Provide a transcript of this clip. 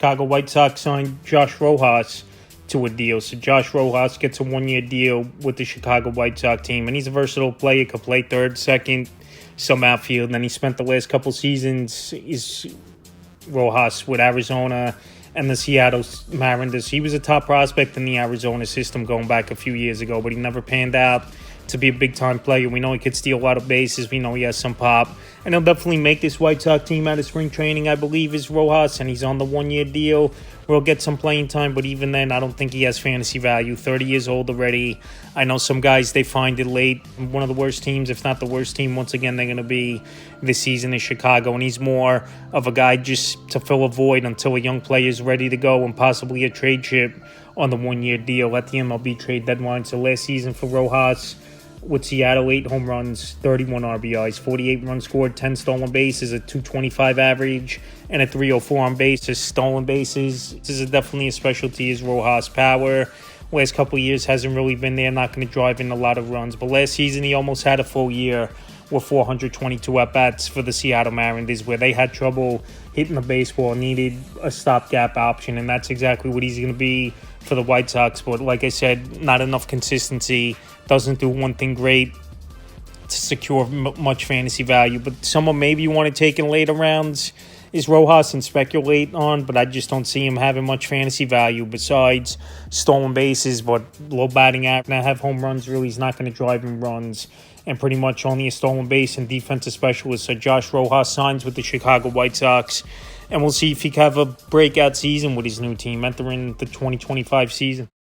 Chicago White Sox signed Josh Rojas to a deal. So Josh Rojas gets a 1-year deal with the Chicago White Sox team, and he's a versatile player. Could play third, second, some outfield. And then he spent the last couple seasons Rojas with Arizona and the Seattle Mariners. He was a top prospect in the Arizona system going back a few years ago, but he never panned out to be a big-time player. We know he could steal a lot of bases. We know he has some pop. And he'll definitely make this White Sox team out of spring training, I believe, is Rojas, and he's on the 1-year deal where he'll get some playing time, but even then, I don't think he has fantasy value. 30 years old already. I know some guys, they find it late. One of the worst teams, if not the worst team, once again, they're going to be this season in Chicago, and he's more of a guy just to fill a void until a young player is ready to go and possibly a trade chip on the 1-year deal at the MLB trade deadline. So last season for Rojas, with Seattle, 8 home runs, 31 RBIs, 48 runs scored, 10 stolen bases, a 225 average, and a 304 on base. His stolen bases, this is definitely a specialty, is Rojas' power. Last couple of years hasn't really been there, not going to drive in a lot of runs. But last season, he almost had a full year with 422 at-bats for the Seattle Mariners, where they had trouble hitting the baseball, needed a stopgap option, and that's exactly what he's going to be for the White Sox. But like I said, not enough consistency, doesn't do one thing great to secure much fantasy value. But someone maybe you want to take in later rounds is Rojas and speculate on, but I just don't see him having much fantasy value besides stolen bases, but low batting average. Now have home runs, really, he's not going to drive in runs, and pretty much only a stolen base and defensive specialist. So Josh Rojas signs with the Chicago White Sox, and we'll see if he can have a breakout season with his new team entering the 2025 season.